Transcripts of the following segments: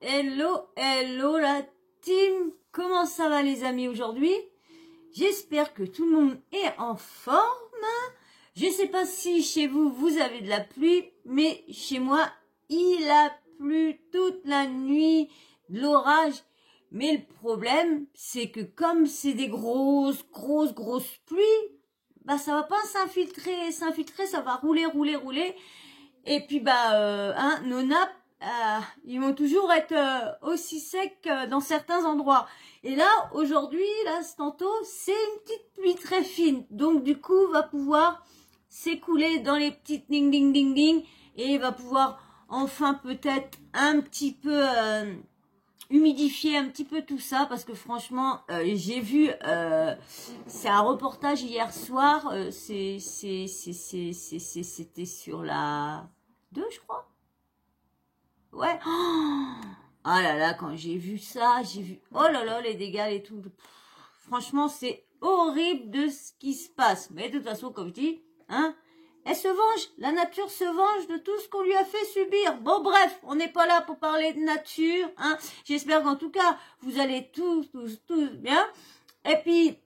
Hello la team, comment ça va les amis aujourd'hui? J'espère que tout le monde est en forme. Je sais pas si chez vous, vous avez de la pluie, mais chez moi, il a plu toute la nuit, de l'orage. Mais le problème, c'est que comme c'est des grosses pluies, bah ça va pas s'infiltrer, ça va rouler. Et puis nos nappes, ils vont toujours être aussi secs dans certains endroits. Et là, aujourd'hui, là, tantôt, c'est une petite pluie très fine. Donc, du coup, va pouvoir s'écouler dans les petites ding ding ding ding et va pouvoir enfin peut-être un petit peu humidifier un petit peu tout ça parce que franchement, j'ai vu, c'est un reportage hier soir, c'était sur la 2, je crois. Ouais. Ah là là, quand j'ai vu ça, j'ai vu, oh là là, les dégâts et tout. Franchement, c'est horrible de ce qui se passe. Mais de toute façon, comme je dis, hein, elle se venge, la nature se venge de tout ce qu'on lui a fait subir. Bon, bref, on n'est pas là pour parler de nature, hein. J'espère qu'en tout cas, vous allez tous bien. Et puis,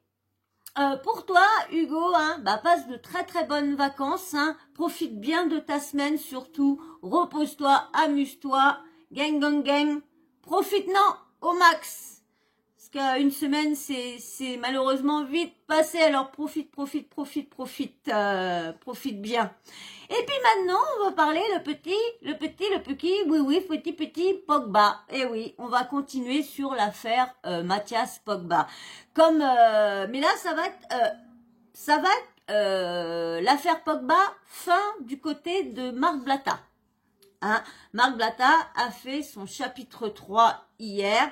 pour toi, Hugo, hein, passe de très bonnes vacances, hein. Profite bien de ta semaine, surtout. Repose-toi, amuse-toi, gang. Profite, non, au max. Parce qu'une semaine, c'est malheureusement vite passé. Alors profite bien. Et puis maintenant, on va parler le petit Pogba. Et oui, on va continuer sur l'affaire Mathias Pogba. Comme mais là, ça va être l'affaire Pogba fin du côté de Marc Blatta. Hein, Marc Blatta a fait son chapitre 3 hier.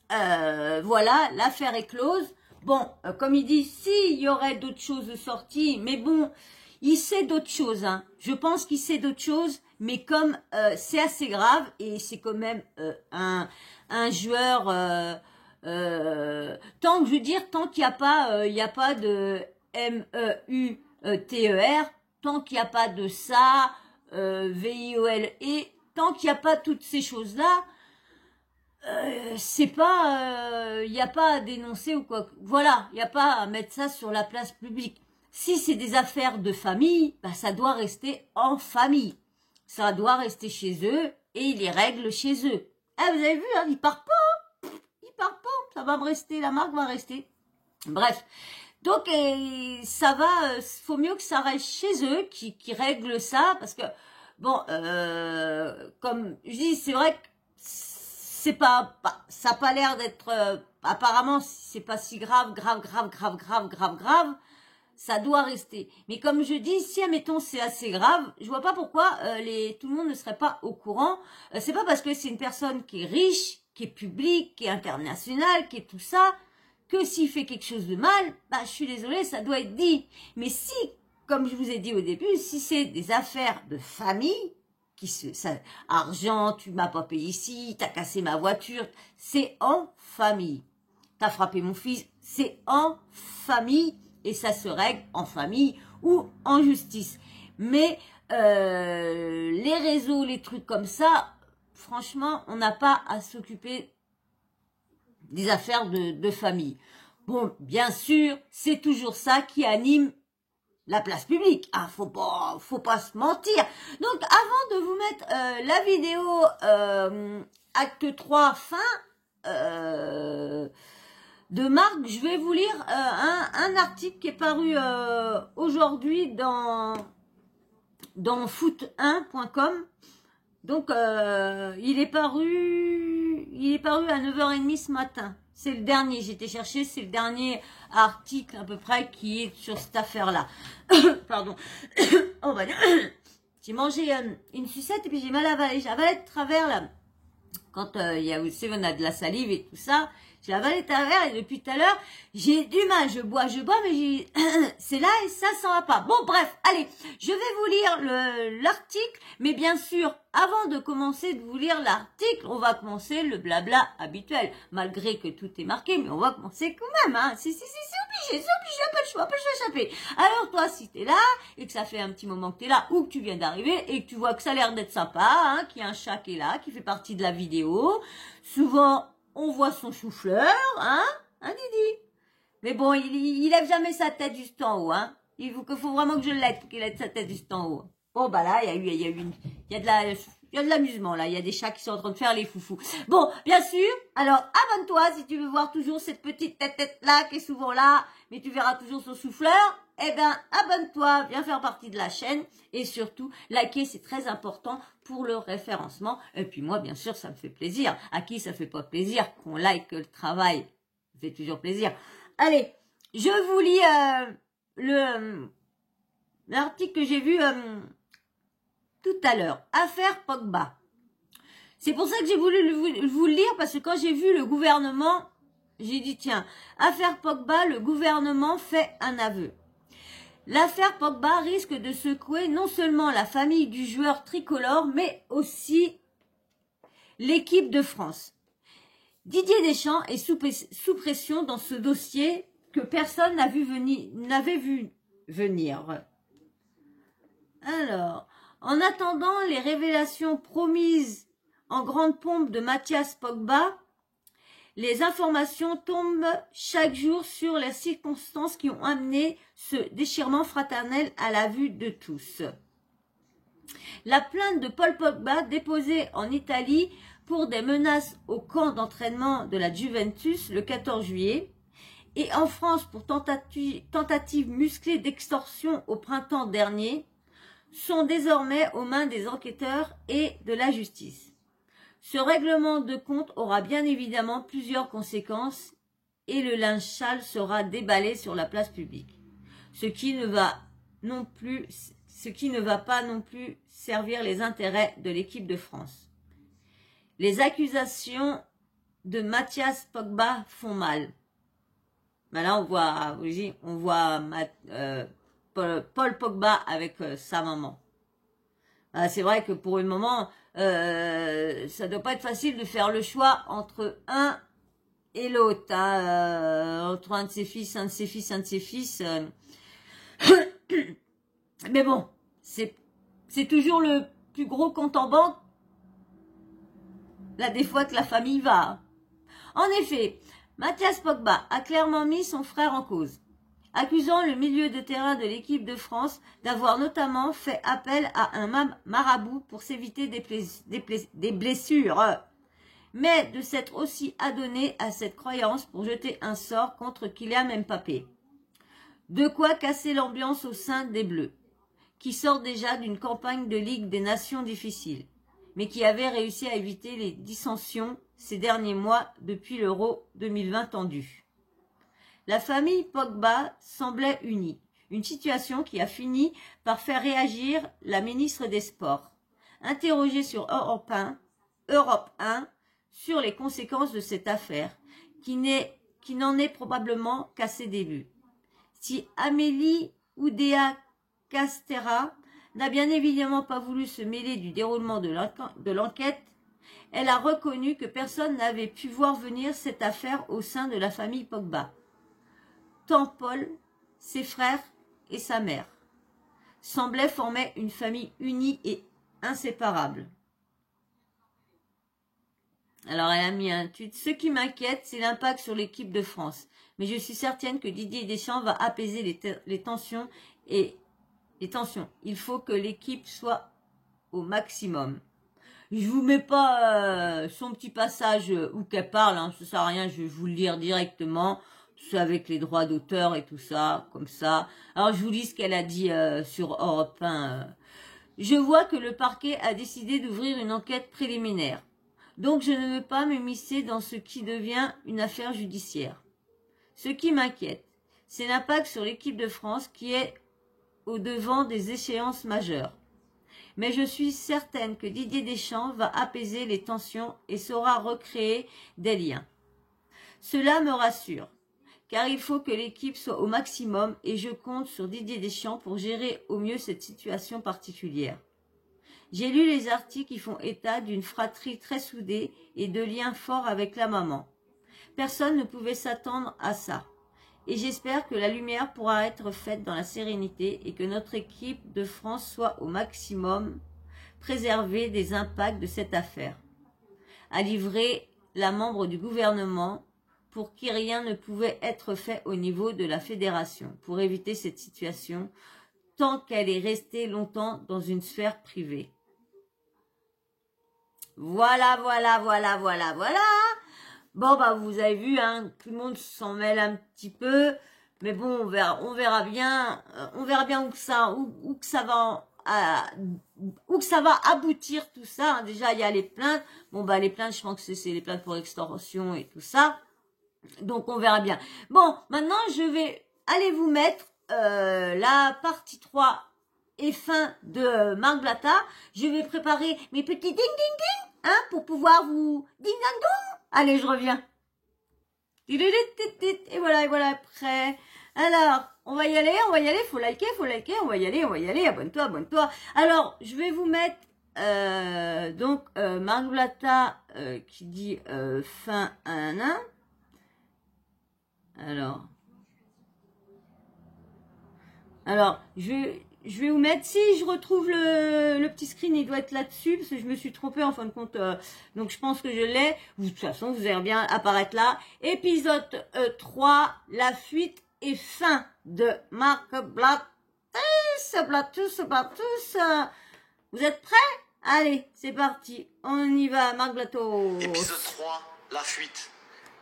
Voilà, l'affaire est close. Bon, comme il dit, s'il y aurait d'autres choses sorties, mais bon, il sait d'autres choses. Hein. Je pense qu'il sait d'autres choses, mais comme c'est assez grave et c'est quand même un joueur. Tant qu'il n'y a pas, de MEUTER, tant qu'il n'y a pas de ça, VIOL, et tant qu'il n'y a pas toutes ces choses-là. C'est pas, y a pas à dénoncer ou quoi. Voilà, y a pas à mettre ça sur la place publique. Si c'est des affaires de famille, ça doit rester en famille. Ça doit rester chez eux et ils les règlent chez eux. Ah, vous avez vu, hein, ils partent pas. Ça va me rester, la marque va rester. Bref. Donc, ça va, faut mieux que ça reste chez eux, qui règlent ça, parce que, bon, comme je dis, c'est vrai que c'est pas, ça a pas l'air d'être, apparemment, c'est pas si grave, ça doit rester. Mais comme je dis, si admettons c'est assez grave, je vois pas pourquoi tout le monde ne serait pas au courant. C'est pas parce que c'est une personne qui est riche, qui est publique, qui est internationale, qui est tout ça, que s'il fait quelque chose de mal, je suis désolée, ça doit être dit. Mais si, comme je vous ai dit au début, si c'est des affaires de famille, argent, tu m'as pas payé ici, t'as cassé ma voiture, c'est en famille. T'as frappé mon fils, c'est en famille et ça se règle en famille ou en justice. Mais les réseaux, les trucs comme ça, franchement, on n'a pas à s'occuper des affaires de famille. Bon, bien sûr, c'est toujours ça qui anime la place publique. Ah, faut pas se mentir. Donc, avant de vous mettre la vidéo acte 3 fin de Marc, je vais vous lire un article qui est paru aujourd'hui dans foot1.com. Donc, il est paru à 9h30 ce matin. C'est le dernier, j'ai été chercher, c'est le dernier article à peu près qui est sur cette affaire-là. Pardon. Oh, j'ai mangé une sucette et puis j'ai mal avalé. J'ai avalé de travers là. Quand vous savez, on a de la salive et tout ça, J'ai avalé ta verre et depuis tout à l'heure, j'ai du mal. Je bois, mais c'est là et ça va pas. Bon, bref, allez, je vais vous lire l'article, mais bien sûr, avant de commencer de vous lire l'article, on va commencer le blabla habituel, malgré que tout est marqué, mais on va commencer quand même, hein. C'est obligé, pas le choix d'échapper. Alors toi, si t'es là, et que ça fait un petit moment que t'es là, ou que tu viens d'arriver, et que tu vois que ça a l'air d'être sympa, hein, qu'il y a un chat qui est là, qui fait partie de la vidéo, souvent, on voit son chou-fleur, hein, Didi. Mais bon, il lève jamais sa tête juste en haut, hein. Il faut vraiment que je l'aide pour qu'il lève sa tête juste en haut. Bon, bah là, il y a de l'amusement, là. Il y a des chats qui sont en train de faire les foufous. Bon, bien sûr. Alors, abonne-toi si tu veux voir toujours cette petite tête-là qui est souvent là, mais tu verras toujours son souffleur. Eh ben, abonne-toi, viens faire partie de la chaîne. Et surtout, liker, c'est très important pour le référencement. Et puis moi, bien sûr, ça me fait plaisir. À qui ça fait pas plaisir qu'on like le travail? Ça fait toujours plaisir. Allez, je vous lis l'article que j'ai vu tout à l'heure. Affaire Pogba. C'est pour ça que j'ai voulu vous le lire, parce que quand j'ai vu le gouvernement, j'ai dit tiens, affaire Pogba, le gouvernement fait un aveu. L'affaire Pogba risque de secouer non seulement la famille du joueur tricolore, mais aussi l'équipe de France. Didier Deschamps est sous pression dans ce dossier que personne n'avait vu venir. Alors, en attendant les révélations promises en grande pompe de Mathias Pogba, les informations tombent chaque jour sur les circonstances qui ont amené ce déchirement fraternel à la vue de tous. La plainte de Paul Pogba déposée en Italie pour des menaces au camp d'entraînement de la Juventus le 14 juillet et en France pour tentative musclée d'extorsion au printemps dernier sont désormais aux mains des enquêteurs et de la justice. Ce règlement de compte aura bien évidemment plusieurs conséquences et le linge sale sera déballé sur la place publique, ce qui ne va pas non plus servir les intérêts de l'équipe de France. Les accusations de Mathias Pogba font mal. Ben là, on voit Paul Pogba avec sa maman. C'est vrai que pour une maman, ça doit pas être facile de faire le choix entre un et l'autre, hein, entre un de ses fils. Mais bon, c'est toujours le plus gros compte en banque, là des fois que la famille va. En effet, Mathias Pogba a clairement mis son frère en cause, accusant le milieu de terrain de l'équipe de France d'avoir notamment fait appel à un marabout pour s'éviter des blessures, mais de s'être aussi adonné à cette croyance pour jeter un sort contre Kylian Mbappé. De quoi casser l'ambiance au sein des Bleus, qui sort déjà d'une campagne de Ligue des Nations difficile, mais qui avait réussi à éviter les dissensions ces derniers mois depuis l'Euro 2020 tendu. La famille Pogba semblait unie, une situation qui a fini par faire réagir la ministre des Sports, interrogée sur Europe 1 sur les conséquences de cette affaire, qui n'en est probablement qu'à ses débuts. Si Amélie Oudéa-Castéra n'a bien évidemment pas voulu se mêler du déroulement de l'enquête, elle a reconnu que personne n'avait pu voir venir cette affaire au sein de la famille Pogba. Tant Paul, ses frères et sa mère semblaient former une famille unie et inséparable. Alors elle a mis un tweet. Ce qui m'inquiète, c'est l'impact sur l'équipe de France. Mais je suis certaine que Didier Deschamps va apaiser les tensions et les tensions. Il faut que l'équipe soit au maximum. Je vous mets pas son petit passage où qu'elle parle, hein, ça sert à rien, je vais vous le lire directement. Tout ça avec les droits d'auteur et tout ça, comme ça. Alors je vous lis ce qu'elle a dit sur Europe 1. Je vois que le parquet a décidé d'ouvrir une enquête préliminaire. Donc je ne veux pas m'immiscer dans ce qui devient une affaire judiciaire. Ce qui m'inquiète, c'est l'impact sur l'équipe de France qui est au devant des échéances majeures. Mais je suis certaine que Didier Deschamps va apaiser les tensions et saura recréer des liens. Cela me rassure, car il faut que l'équipe soit au maximum et je compte sur Didier Deschamps pour gérer au mieux cette situation particulière. J'ai lu les articles qui font état d'une fratrie très soudée et de liens forts avec la maman. Personne ne pouvait s'attendre à ça. Et j'espère que la lumière pourra être faite dans la sérénité et que notre équipe de France soit au maximum préservée des impacts de cette affaire. A livré la membre du gouvernement pour qui rien ne pouvait être fait au niveau de la fédération pour éviter cette situation tant qu'elle est restée longtemps dans une sphère privée. Voilà. Bon, bah, vous avez vu, hein, tout le monde s'en mêle un petit peu. Mais bon, on verra bien où que ça va aboutir tout ça. Hein. Déjà, il y a les plaintes. Bon, bah, les plaintes, je pense que c'est les plaintes pour extorsion et tout ça. Donc, on verra bien. Bon, maintenant, je vais aller vous mettre la partie 3 et fin de Marc Blatta. Je vais préparer mes petits ding ding ding, hein, pour pouvoir vous ding ding dong. Allez, je reviens. Et voilà, prêt. Alors, on va y aller, faut liker, on va y aller, abonne-toi. Alors, je vais vous mettre, Marc Blatta, qui dit, fin 1. Alors, je vais vous mettre, si je retrouve le petit screen, il doit être là-dessus, parce que je me suis trompée en fin de compte, donc je pense que je l'ai. De toute façon, vous allez bien apparaître là. Épisode 3, la fuite et fin de Marc Blatta. Vous êtes prêts? Allez, c'est parti, on y va, Marc Blatta. Épisode 3, la fuite.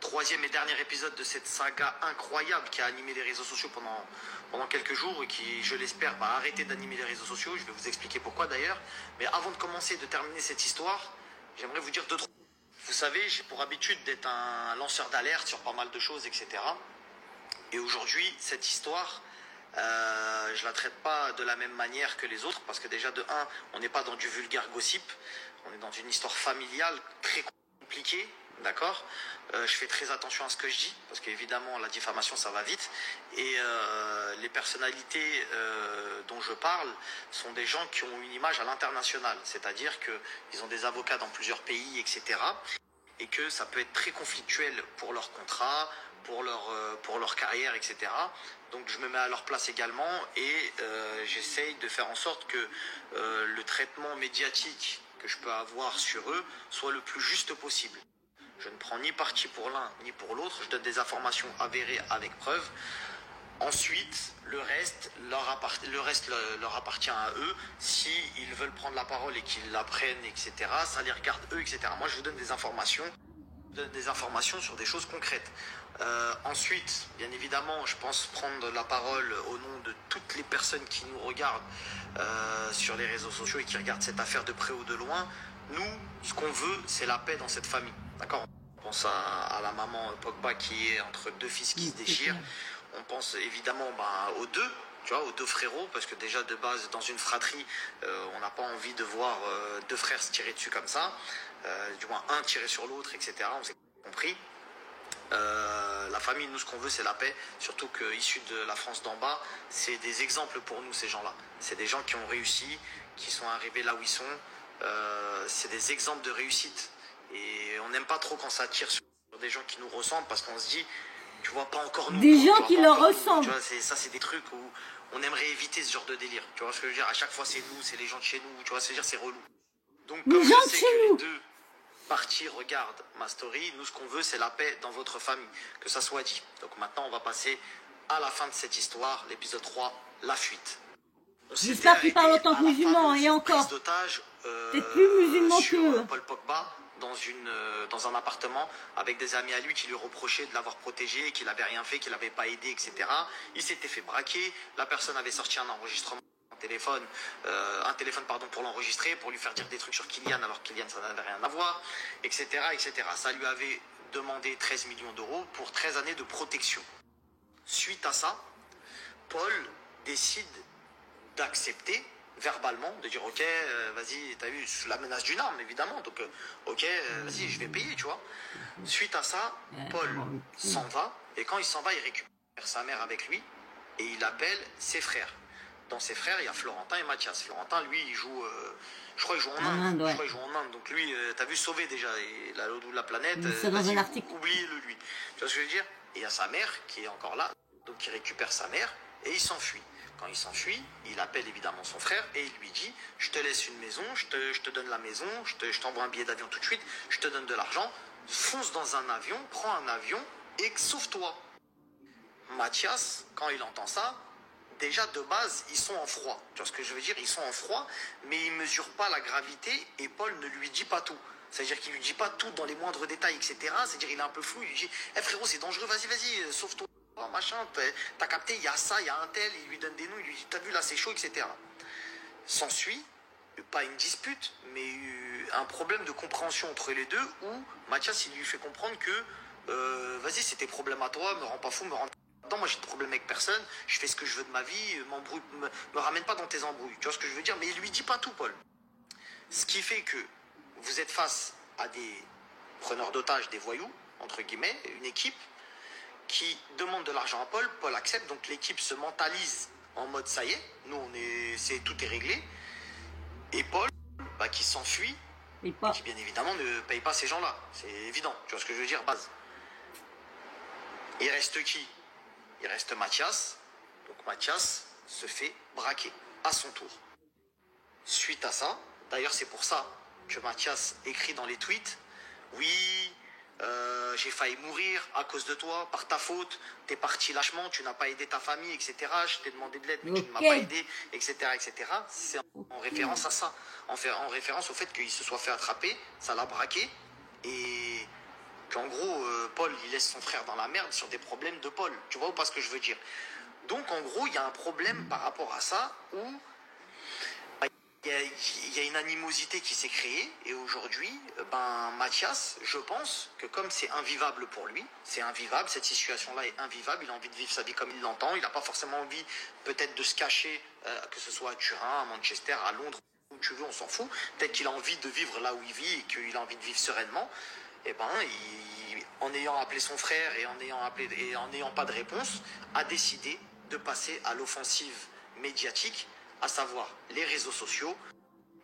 Troisième et dernier épisode de cette saga incroyable qui a animé les réseaux sociaux pendant quelques jours et qui, je l'espère, va arrêter d'animer les réseaux sociaux. Je vais vous expliquer pourquoi d'ailleurs. Mais avant de commencer, de terminer cette histoire, j'aimerais vous dire deux, trois. Vous savez, j'ai pour habitude d'être un lanceur d'alerte sur pas mal de choses, etc. Et aujourd'hui, cette histoire, je la traite pas de la même manière que les autres parce que déjà de 1, on n'est pas dans du vulgaire gossip. On est dans une histoire familiale très compliquée. D'accord, je fais très attention à ce que je dis parce qu'évidemment la diffamation ça va vite et les personnalités dont je parle sont des gens qui ont une image à l'international, c'est-à-dire qu'ils ont des avocats dans plusieurs pays, etc. Et que ça peut être très conflictuel pour leur contrat, pour leur carrière, etc. Donc je me mets à leur place également et j'essaye de faire en sorte que le traitement médiatique que je peux avoir sur eux soit le plus juste possible. Je ne prends ni parti pour l'un ni pour l'autre. Je donne des informations avérées avec preuve. Ensuite, le reste leur appartient à eux. S'ils veulent prendre la parole et qu'ils la prennent, etc., ça les regarde eux, etc. Moi, je vous donne des informations. Sur des choses concrètes. Ensuite, bien évidemment, je pense prendre la parole au nom de toutes les personnes qui nous regardent sur les réseaux sociaux et qui regardent cette affaire de près ou de loin. Nous, ce qu'on veut, c'est la paix dans cette famille. D'accord ? On pense à la maman Pogba qui est entre deux fils qui se déchirent. On pense évidemment aux deux, tu vois, aux deux frérots, parce que déjà de base, dans une fratrie, on n'a pas envie de voir deux frères se tirer dessus comme ça. Du moins un tirer sur l'autre, etc. On s'est compris. La famille, nous, ce qu'on veut, c'est la paix. Surtout qu'issus de la France d'en bas, c'est des exemples pour nous, ces gens-là. C'est des gens qui ont réussi, qui sont arrivés là où ils sont. C'est des exemples de réussite. Et on n'aime pas trop quand ça tire sur des gens qui nous ressemblent parce qu'on se dit, tu vois, pas encore nous. Des gens qui leur ressemblent. Tu vois, c'est des trucs où on aimerait éviter ce genre de délire. Tu vois ce que je veux dire? À chaque fois, c'est nous, c'est les gens de chez nous. Tu vois ce que je veux dire? C'est relou. Donc, comme je sais que les deux parties regardent ma story, nous, ce qu'on veut, c'est la paix dans votre famille. Que ça soit dit. Donc maintenant, on va passer à la fin de cette histoire, l'épisode 3, la fuite. J'espère qu'il parle autant que musulman, et encore. C'est plus musulman que Paul Pogba dans un appartement avec des amis à lui qui lui reprochaient de l'avoir protégé, qu'il n'avait rien fait, qu'il n'avait pas aidé, etc. Il s'était fait braquer. La personne avait sorti un enregistrement, un téléphone pour l'enregistrer, pour lui faire dire des trucs sur Kylian alors que Kylian ça n'avait rien à voir, etc., etc. Ça lui avait demandé 13 millions d'euros pour 13 années de protection. Suite à ça, Paul décide d'accepter, verbalement, de dire ok, vas-y, t'as vu, sous la menace d'une arme évidemment, donc ok, vas-y, je vais payer, tu vois. Suite à ça, Paul s'en va, et quand il s'en va, il récupère sa mère avec lui, et il appelle ses frères. Dans ses frères, il y a Florentin et Mathias. Florentin, lui, il joue, je crois qu'il joue en Inde. Ouais. Je crois qu'il joue en Inde. Donc lui, t'as vu, sauvé déjà, et là, l'autre bout de la planète, c'est dans un article. oubliez-le lui. Tu vois ce que je veux dire? Et il y a sa mère qui est encore là, donc il récupère sa mère, et il s'enfuit. Quand il s'enfuit, il appelle évidemment son frère et il lui dit « Je te laisse une maison, je te donne la maison, je t'envoie un billet d'avion tout de suite, je te donne de l'argent, fonce dans un avion, prends un avion et sauve-toi. » Mathias, quand il entend ça, déjà de base, ils sont en froid. Tu vois ce que je veux dire? Ils sont en froid, mais ils ne mesurent pas la gravité et Paul ne lui dit pas tout. C'est-à-dire qu'il ne lui dit pas tout dans les moindres détails, etc. C'est-à-dire qu'il est un peu flou, il lui dit hey, « frérot, c'est dangereux, vas-y, sauve-toi. » Machin, t'as capté, il y a ça, il y a un tel, il lui donne des noms, il lui dit t'as vu là c'est chaud, etc. S'ensuit, pas une dispute, mais un problème de compréhension entre les deux où Mathias il lui fait comprendre que vas-y c'est tes problèmes à toi, me rends pas fou, me rends pas. Moi j'ai de problème avec personne, je fais ce que je veux de ma vie, me ramène pas dans tes embrouilles, tu vois ce que je veux dire, mais il lui dit pas tout Paul. Ce qui fait que vous êtes face à des preneurs d'otages, des voyous, entre guillemets, une équipe qui demande de l'argent à Paul, Paul accepte, donc l'équipe se mentalise en mode ça y est, nous tout est réglé, et Paul qui s'enfuit, et qui bien évidemment ne paye pas ces gens-là, c'est évident, tu vois ce que je veux dire, base. Il reste qui? Il reste Mathias, donc Mathias se fait braquer à son tour. Suite à ça, d'ailleurs c'est pour ça que Mathias écrit dans les tweets, oui, j'ai failli mourir à cause de toi, par ta faute, t'es parti lâchement, tu n'as pas aidé ta famille, etc. Je t'ai demandé de l'aide, mais tu ne m'as pas aidé, etc. etc. C'est en référence à ça, en référence au fait qu'il se soit fait attraper, ça l'a braqué, et qu'en gros, Paul, il laisse son frère dans la merde sur des problèmes de Paul. Tu vois ou pas ce que je veux dire? Donc en gros, il y a un problème par rapport à ça, où il y a une animosité qui s'est créée et aujourd'hui, Mathias, je pense que comme c'est invivable pour lui, c'est invivable, cette situation-là est invivable, il a envie de vivre sa vie comme il l'entend, il n'a pas forcément envie peut-être de se cacher, que ce soit à Turin, à Manchester, à Londres, où tu veux, on s'en fout, peut-être qu'il a envie de vivre là où il vit et qu'il a envie de vivre sereinement, et en ayant appelé son frère et en n'ayant pas de réponse, a décidé de passer à l'offensive médiatique, à savoir les réseaux sociaux.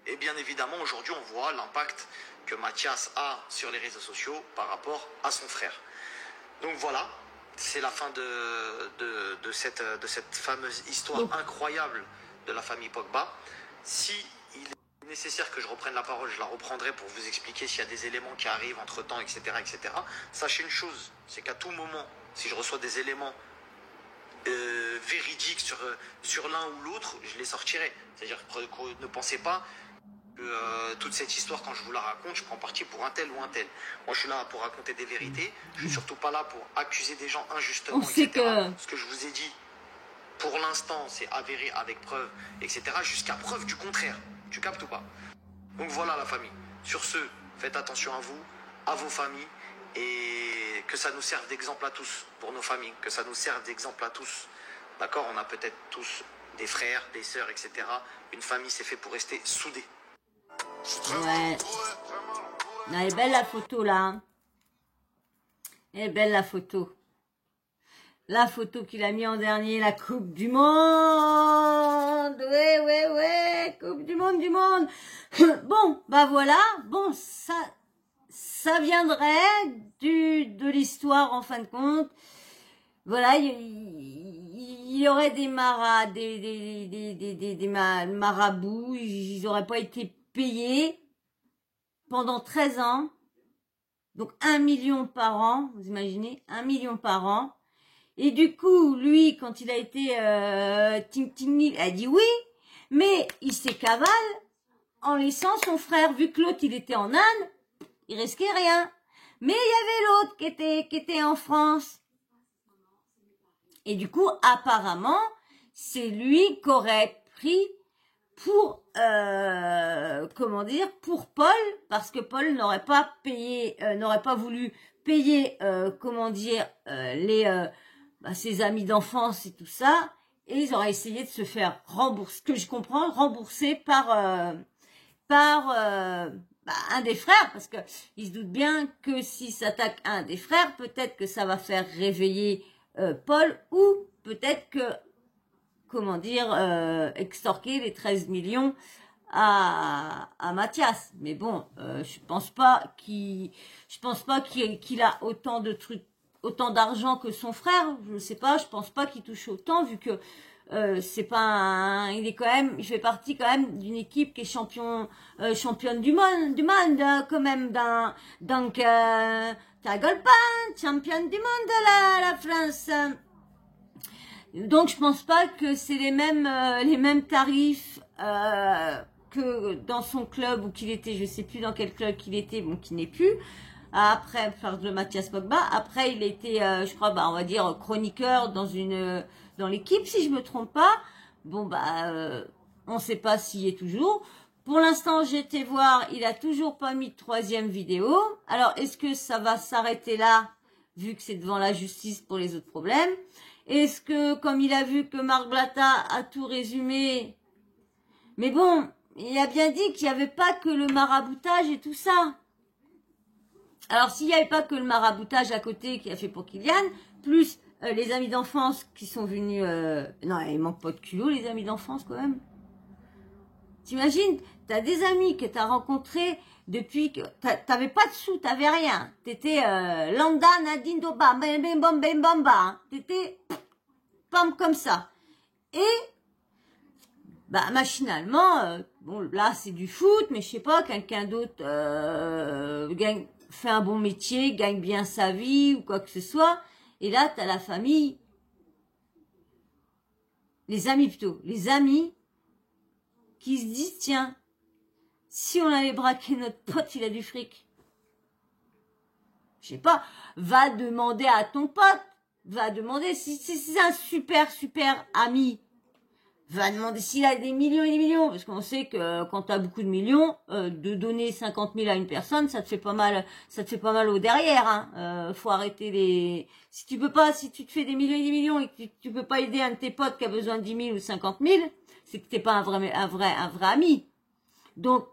Et bien évidemment, aujourd'hui, on voit l'impact que Mathias a sur les réseaux sociaux par rapport à son frère. Donc voilà, c'est la fin de cette fameuse histoire incroyable de la famille Pogba. Si il est nécessaire que je reprenne la parole, je la reprendrai pour vous expliquer s'il y a des éléments qui arrivent entre-temps, etc., etc. Sachez une chose, c'est qu'à tout moment, si je reçois des éléments véridiques sur l'un ou l'autre, je les sortirai. C'est-à-dire que ne pensez pas que toute cette histoire, quand je vous la raconte, je prends parti pour un tel ou un tel. Moi, je suis là pour raconter des vérités. Je suis surtout pas là pour accuser des gens injustement, etc. Ce que je vous ai dit, pour l'instant, c'est avéré avec preuve, etc. Jusqu'à preuve du contraire. Tu captes ou pas? Donc voilà la famille. Sur ce, faites attention à vous, à vos familles, et que ça nous serve d'exemple à tous, pour nos familles, que ça nous serve d'exemple à tous. D'accord? On a peut-être tous des frères, des sœurs, etc. Une famille, c'est fait pour rester soudée. Ouais. Elle est belle la photo là. Hein. Elle est belle la photo. La photo qu'il a mis en dernier, la Coupe du Monde. Ouais. Coupe du Monde. Bon, voilà. Bon, ça viendrait de l'histoire en fin de compte. Voilà, il y aurait des marabouts, ils n'auraient pas été payés pendant 13 ans. Donc 1 million par an, vous imaginez, 1 million par an. Et du coup, lui, quand il a été il a dit oui, mais il s'est cavale en laissant son frère, vu que l'autre il était en Inde, il risquait rien. Mais il y avait l'autre qui était en France. Et du coup, apparemment, c'est lui qu'aurait pris pour, pour Paul, parce que Paul n'aurait pas payé, n'aurait pas voulu payer, ses amis d'enfance et tout ça. et ils auraient essayé de se faire rembourser, que je comprends, rembourser par un des frères, parce que ils se doutent bien que s'ils s'attaquent à un des frères, peut-être que ça va faire réveiller Paul, ou peut-être que, comment dire, extorquer les 13 millions à Mathias. Mais bon, je pense pas qu'il a autant de trucs, autant d'argent que son frère. Je sais pas, je pense pas qu'il touche autant, vu que c'est pas il est quand même, il fait partie quand même d'une équipe qui est championne du monde, quand même, donc tu rigoles pas, championne du monde la France. Donc je pense pas que c'est les mêmes tarifs que dans son club où qu'il était, je sais plus dans quel club qu'il était, bon, qui n'est plus. Après, enfin, de Mathias Pogba. Après, il était, je crois, on va dire chroniqueur dans l'équipe, si je me trompe pas. Bon, on sait pas s'il y est toujours. Pour l'instant, j'ai été voir, il a toujours pas mis de 3e vidéo. Alors, est-ce que ça va s'arrêter là, vu que c'est devant la justice pour les autres problèmes? Est-ce que, comme il a vu que Marc Blatta a tout résumé, mais bon, il a bien dit qu'il n'y avait pas que le maraboutage et tout ça. Alors, s'il n'y avait pas que le maraboutage à côté qui a fait pour Kylian, plus les amis d'enfance qui sont venus... Non, il manque pas de culot, les amis d'enfance, quand même. T'imagines, t'as des amis que t'as rencontrés depuis que... T'avais pas de sous, t'avais rien. T'étais lambda, nadine, doba, bim, bim, bam, bim, bamba. T'étais... Pam, comme ça. Et... machinalement, bon, là, c'est du foot, mais je sais pas, quelqu'un d'autre fait un bon métier, gagne bien sa vie ou quoi que ce soit. Et là, t'as la famille, les amis plutôt, les amis qui se disent, tiens, si on allait braquer notre pote, il a du fric. Je sais pas, va demander à ton pote, va demander, si c'est un super ami, va demander s'il a des millions et des millions, parce qu'on sait que quand tu as beaucoup de millions, de donner 50 000 à une personne, ça te fait pas mal au derrière, hein. Faut arrêter si tu te fais des millions et des millions et que tu peux pas aider un de tes potes qui a besoin de 10 000 ou 50 000, c'est que t'es pas un vrai ami. Donc,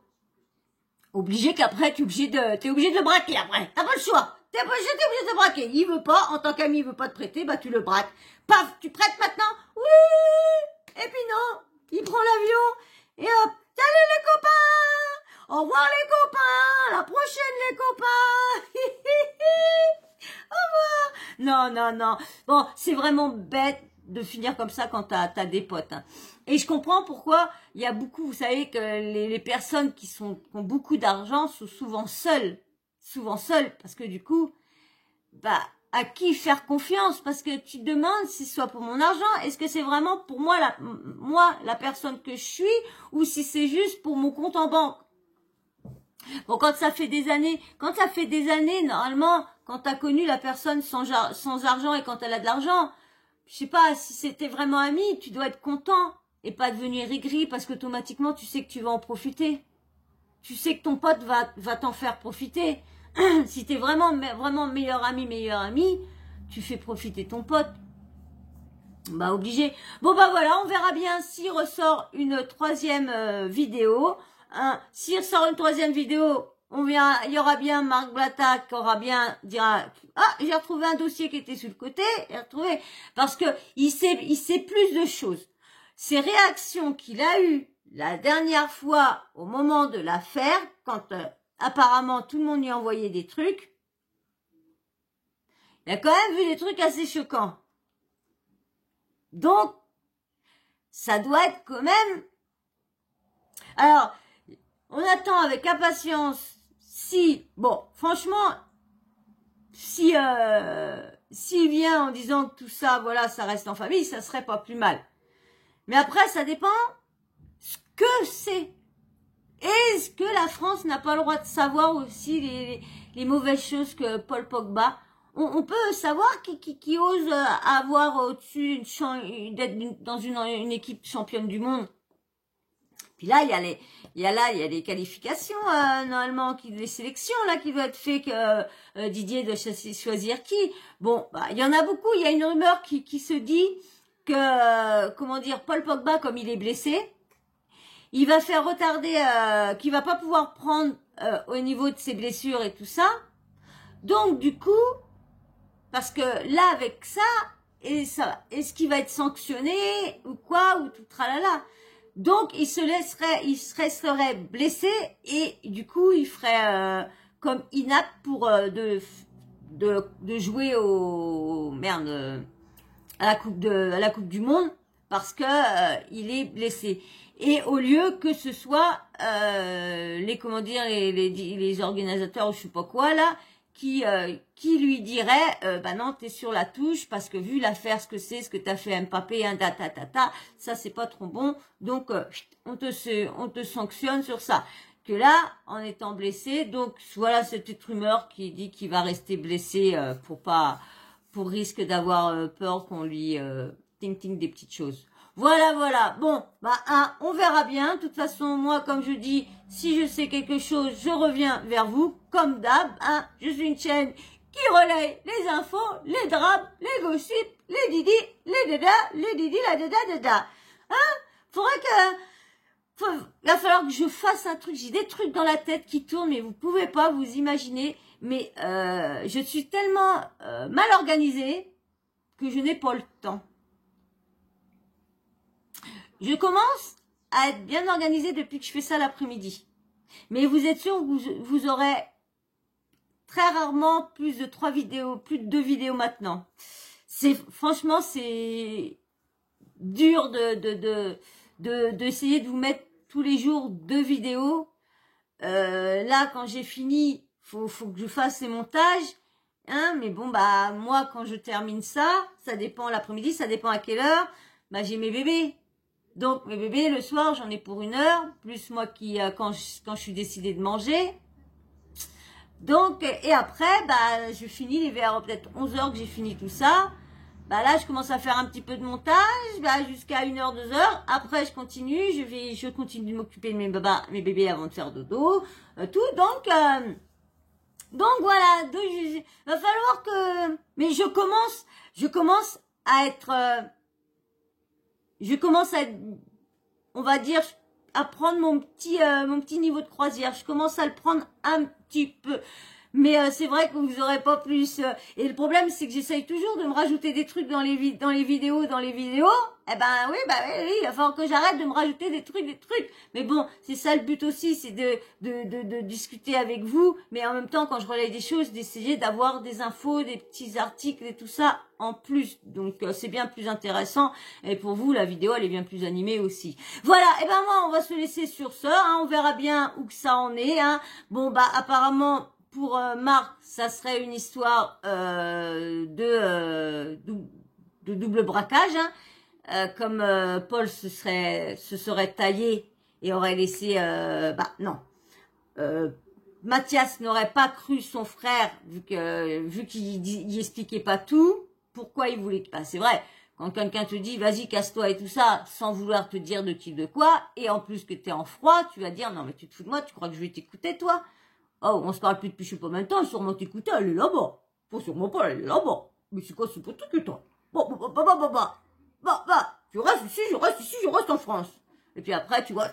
qu'après, t'es obligé de le braquer après. T'as pas le choix. T'es obligé de le braquer. Il veut pas, en tant qu'ami, il veut pas te prêter, tu le braques. Paf, tu prêtes maintenant? Oui! Et puis non, il prend l'avion, et hop, salut les copains! Au revoir les copains! La prochaine les copains! Au revoir! Non. Bon, c'est vraiment bête de finir comme ça quand t'as des potes, hein. Et je comprends pourquoi il y a beaucoup, vous savez que les personnes qui ont beaucoup d'argent sont souvent seules, parce que du coup, à qui faire confiance? Parce que tu te demandes si c'est soit pour mon argent, est-ce que c'est vraiment pour moi la personne que je suis, ou si c'est juste pour mon compte en banque? Bon, quand ça fait des années, normalement, quand t'as connu la personne sans argent et quand elle a de l'argent, je sais pas, si c'était vraiment ami, tu dois être content et pas devenir aigri parce qu'automatiquement tu sais que tu vas en profiter. Tu sais que ton pote va t'en faire profiter. Si t'es vraiment meilleur ami, tu fais profiter ton pote. Obligé. Bon voilà, on verra bien s'il ressort une 3e vidéo. S'il ressort une 3e vidéo, il y aura bien Marc Blatta qui dira, j'ai retrouvé un dossier qui était sur le côté, parce que il sait plus de choses. Ces réactions qu'il a eues la dernière fois au moment de l'affaire, quand apparemment tout le monde lui envoyait des trucs, il a quand même vu des trucs assez choquants. Donc, ça doit être quand même... Alors, on attend avec impatience franchement, s'il vient en disant que tout ça, voilà, ça reste en famille, ça serait pas plus mal. Mais après, ça dépend ce que c'est. Est-ce que la France n'a pas le droit de savoir aussi les mauvaises choses que Paul Pogba? On peut savoir qui ose avoir au-dessus d'être dans une équipe championne du monde. Puis là, il y a les qualifications normalement, les sélections là qui doivent être faites, que Didier doit choisir qui. Bon, il y en a beaucoup. Il y a une rumeur qui se dit que, comment dire, Paul Pogba, comme il est blessé, il va faire retarder, qu'il va pas pouvoir prendre au niveau de ses blessures et tout ça. Donc, du coup, parce que là, avec ça, est-ce qu'il va être sanctionné ou quoi, ou tout tralala. Donc, il serait blessé et du coup, il ferait comme inapte pour de jouer à la coupe du monde parce que il est blessé. Et au lieu que ce soit les organisateurs ou je sais pas quoi là qui lui dirait bah non, t'es sur la touche parce que vu l'affaire, ce que t'as fait Mbappé, hein, ça c'est pas trop bon, donc on te sanctionne sur ça. Que là, en étant blessé, donc voilà cette petite rumeur qui dit qu'il va rester blessé pour risque d'avoir peur qu'on lui ting des petites choses. Voilà. Bon, bah on verra bien. De toute façon, moi, comme je dis, si je sais quelque chose, je reviens vers vous, comme d'hab. Je suis une chaîne qui relaye les infos, les drames, les gossips, les didi, les dada, les didi, la dada. Il va falloir que je fasse un truc. J'ai des trucs dans la tête qui tournent, mais vous pouvez pas vous imaginer. Mais je suis tellement mal organisée que je n'ai pas le temps. Je commence à être bien organisée depuis que je fais ça l'après-midi. Mais vous êtes sûr que vous aurez très rarement plus de 3 vidéos, plus de 2 vidéos maintenant. Franchement, c'est dur d'essayer de vous mettre tous les jours 2 vidéos. Là, quand j'ai fini, faut que je fasse les montages. Mais bon, bah, moi, quand je termine ça dépend l'après-midi, ça dépend à quelle heure. Bah, j'ai mes bébés. Donc, mes bébés, le soir, j'en ai pour 1 heure, plus moi qui, quand je suis décidée de manger. Donc, et après, bah, je finis vers peut-être 11h que j'ai fini tout ça. Bah là, je commence à faire un petit peu de montage, bah, jusqu'à 1h, 2h. Après, je continue, je continue de m'occuper de mes bébés avant de faire dodo, tout. Donc voilà. Donc, va falloir que, mais je commence à être, on va dire, à prendre mon petit niveau de croisière. Je commence à le prendre un petit peu. Mais c'est vrai que vous aurez pas plus. Et le problème, c'est que j'essaye toujours de me rajouter des trucs dans les vidéos. Eh ben oui, il va falloir que j'arrête de me rajouter des trucs. Mais bon, c'est ça le but aussi, c'est de discuter avec vous. Mais en même temps, quand je relaye des choses, d'essayer d'avoir des infos, des petits articles et tout ça en plus. Donc c'est bien plus intéressant. Et pour vous, la vidéo, elle est bien plus animée aussi. Voilà. Et ben moi, on va se laisser sur ça. On verra bien où que ça en est. Bon bah apparemment. Pour Marc, ça serait une histoire de double braquage, comme Paul se serait taillé et aurait laissé, non. Mathias n'aurait pas cru son frère vu qu'il expliquait pas tout. Pourquoi il voulait pas? C'est vrai. Quand quelqu'un te dit vas-y casse-toi et tout ça, sans vouloir te dire de qui de quoi, et en plus que t'es en froid, tu vas dire non mais tu te fous de moi, tu crois que je vais t'écouter toi? Oh, on se parle plus depuis je sais pas même temps, sûrement t'écouter, elle est là-bas. Faut sûrement pas, elle est là-bas. Mais c'est quoi, c'est pas tout que toi. Tu restes ici, je reste en France. Et puis après, tu vois,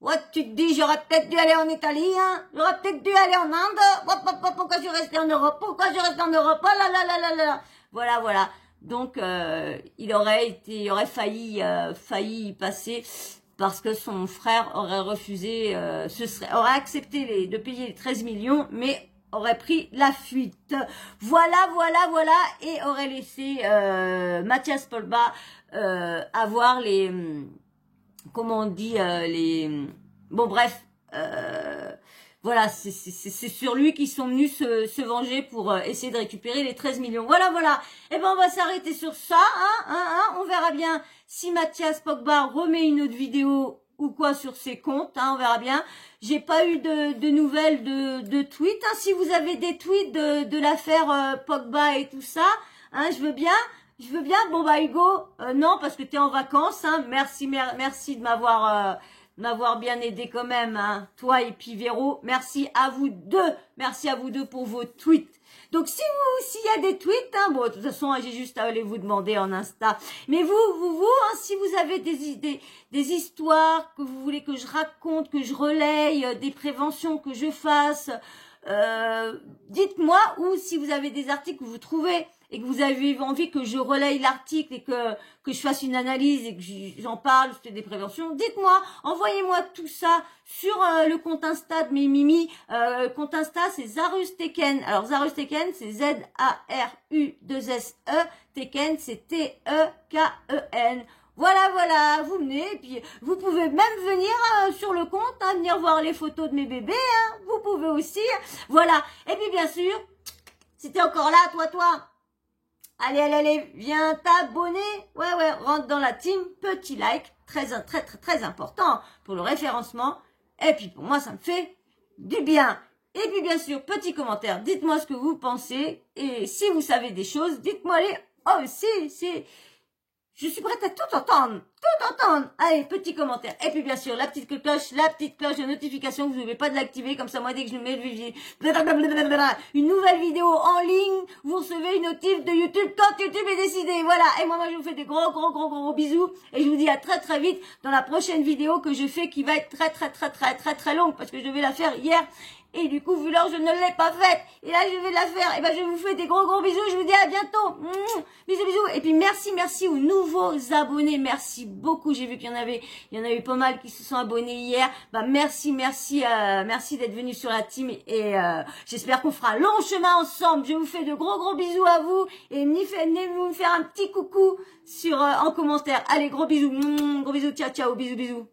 ouais, tu te dis, j'aurais peut-être dû aller en Italie, j'aurais peut-être dû aller en Inde. Pourquoi je suis restée en Europe? Oh là là. Voilà. Donc, il aurait failli y passer. Parce que son frère aurait refusé, aurait accepté de payer les 13 millions, mais aurait pris la fuite. Voilà, et aurait laissé Mathias Polba avoir les, comment on dit, bon bref, voilà, c'est sur lui qu'ils sont venus se venger pour essayer de récupérer les 13 millions. Voilà. Et ben on va s'arrêter sur ça, on verra bien si Mathias Pogba remet une autre vidéo ou quoi sur ses comptes, on verra bien. J'ai pas eu de nouvelles de tweets. Si vous avez des tweets de l'affaire Pogba et tout ça, je veux bien. Bon bah Hugo, non parce que t'es en vacances. Merci de m'avoir m'avoir bien aidé quand même, hein, toi et puis Véro. Merci à vous deux. Merci à vous deux pour vos tweets. Donc s'il y a des tweets, hein, bon, de toute façon, j'ai juste à aller vous demander en Insta. Mais vous, hein, si vous avez des histoires que vous voulez que je raconte, que je relaye, des préventions que je fasse, dites-moi, ou si vous avez des articles que vous trouvez et que vous avez envie que je relaye l'article et que je fasse une analyse et que j'en parle, je fais des préventions, dites-moi, envoyez-moi tout ça sur le compte Insta de mes Mimi. Le compte Insta, c'est Zarus Teken. Alors Zarus Teken, c'est Z-A-R-U-2-S-E. Teken, c'est T-E-K-E-N. Voilà, vous venez, et puis vous pouvez même venir sur le compte, hein, venir voir les photos de mes bébés, hein, vous pouvez aussi, voilà. Et puis bien sûr, si t'es encore là, toi, allez, viens t'abonner, ouais, rentre dans la team, petit like, très important pour le référencement, et puis pour moi ça me fait du bien. Et puis bien sûr, petit commentaire, dites-moi ce que vous pensez, et si vous savez des choses, dites-moi les aussi, je suis prête à tout entendre. Allez, petit commentaire. Et puis, bien sûr, la petite cloche de notification. Vous n'oubliez pas de l'activer. Comme ça, moi, dès que je mets une nouvelle vidéo en ligne, vous recevez une notif de YouTube quand YouTube est décidé. Voilà. Et moi, je vous fais des gros bisous. Et je vous dis à très vite dans la prochaine vidéo que je fais qui va être très longue parce que je devais la faire hier. Et du coup, vu l'heure, je ne l'ai pas faite. Et là, je vais la faire. Et ben, je vous fais des gros bisous. Je vous dis à bientôt. Bisous. Et puis, merci aux nouveaux abonnés. Merci beaucoup. J'ai vu qu'il y en a eu pas mal qui se sont abonnés hier. Bah, merci d'être venus sur la team. Et j'espère qu'on fera long chemin ensemble. Je vous fais de gros bisous à vous. Et venez vous me faire un petit coucou en commentaire. Allez, gros bisous. Ciao, bisous.